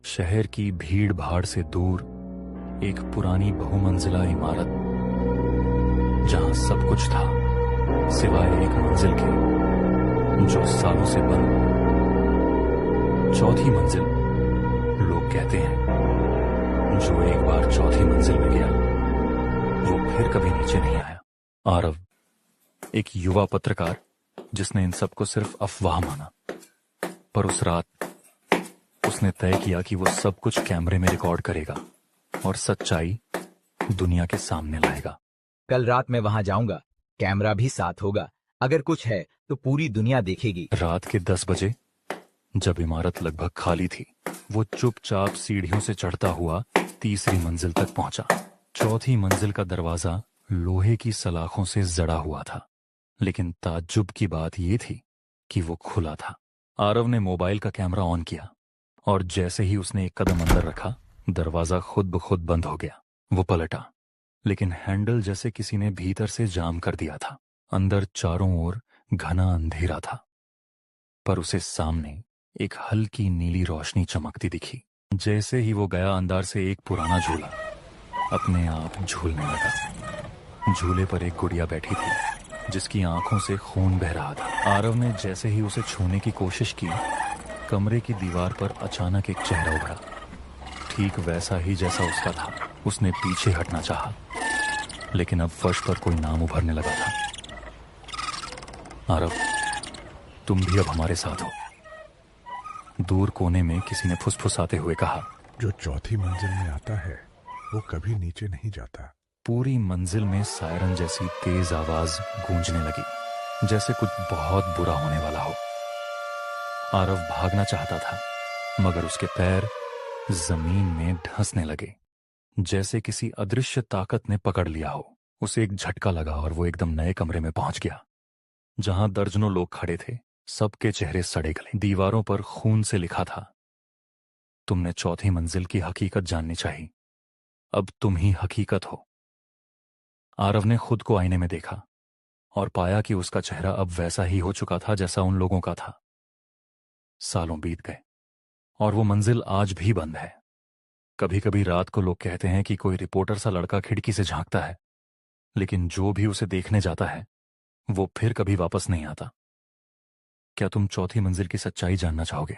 शहर की भीड़ भाड़ से दूर एक पुरानी बहुमंजिला इमारत, जहां सब कुछ था सिवाय एक मंजिल के जो सालों से बंद। चौथी मंजिल, लोग कहते हैं, जो एक बार चौथी मंजिल में गया वो फिर कभी नीचे नहीं आया। आरव, एक युवा पत्रकार जिसने इन सबको सिर्फ अफवाह माना, पर उस रात उसने तय किया कि वो सब कुछ कैमरे में रिकॉर्ड करेगा और सच्चाई दुनिया के सामने लाएगा। कल रात मैं वहां जाऊंगा, कैमरा भी साथ होगा। अगर कुछ है तो पूरी दुनिया देखेगी। रात के 10 बजे जब इमारत लगभग खाली थी, वो चुपचाप सीढ़ियों से चढ़ता हुआ तीसरी मंजिल तक पहुंचा। चौथी मंजिल का दरवाजा लोहे की सलाखों से जड़ा हुआ था, लेकिन ताज्जुब की बात यह थी कि वो खुला था। आरव ने मोबाइल का कैमरा ऑन किया और जैसे ही उसने एक कदम अंदर रखा, दरवाजा खुद ब खुद बंद हो गया। वो पलटा, लेकिन हैंडल जैसे किसी ने भीतर से जाम कर दिया था। अंदर चारों ओर घना अंधेरा था, पर उसे सामने एक हल्की नीली रोशनी चमकती दिखी। जैसे ही वो गया, अंदर से एक पुराना झूला अपने आप झूलने लगा। झूले पर एक गुड़िया बैठी थी जिसकी आंखों से खून बह रहा था। आरव ने जैसे ही उसे छूने की कोशिश की, कमरे की दीवार पर अचानक एक चेहरा उभरा, ठीक वैसा ही जैसा उसका था। उसने पीछे हटना चाहा, लेकिन अब फर्श पर कोई नाम उभरने लगा था। आरव, तुम भी अब हमारे साथ हो। दूर कोने में किसी ने फुसफुसाते हुए कहा, जो चौथी मंजिल में आता है वो कभी नीचे नहीं जाता। पूरी मंजिल में सायरन जैसी तेज आवाज गूंजने लगी, जैसे कुछ बहुत बुरा होने वाला हो। आरव भागना चाहता था, मगर उसके पैर जमीन में धंसने लगे, जैसे किसी अदृश्य ताकत ने पकड़ लिया हो। उसे एक झटका लगा और वो एकदम नए कमरे में पहुंच गया, जहां दर्जनों लोग खड़े थे। सबके चेहरे सड़े गले। दीवारों पर खून से लिखा था, तुमने चौथी मंजिल की हकीकत जाननी चाहिए, अब तुम ही हकीकत हो। आरव ने खुद को आईने में देखा और पाया कि उसका चेहरा अब वैसा ही हो चुका था जैसा उन लोगों का था। सालों बीत गए और वो मंजिल आज भी बंद है। कभी कभी रात को लोग कहते हैं कि कोई रिपोर्टर सा लड़का खिड़की से झांकता है, लेकिन जो भी उसे देखने जाता है वो फिर कभी वापस नहीं आता। क्या तुम चौथी मंजिल की सच्चाई जानना चाहोगे?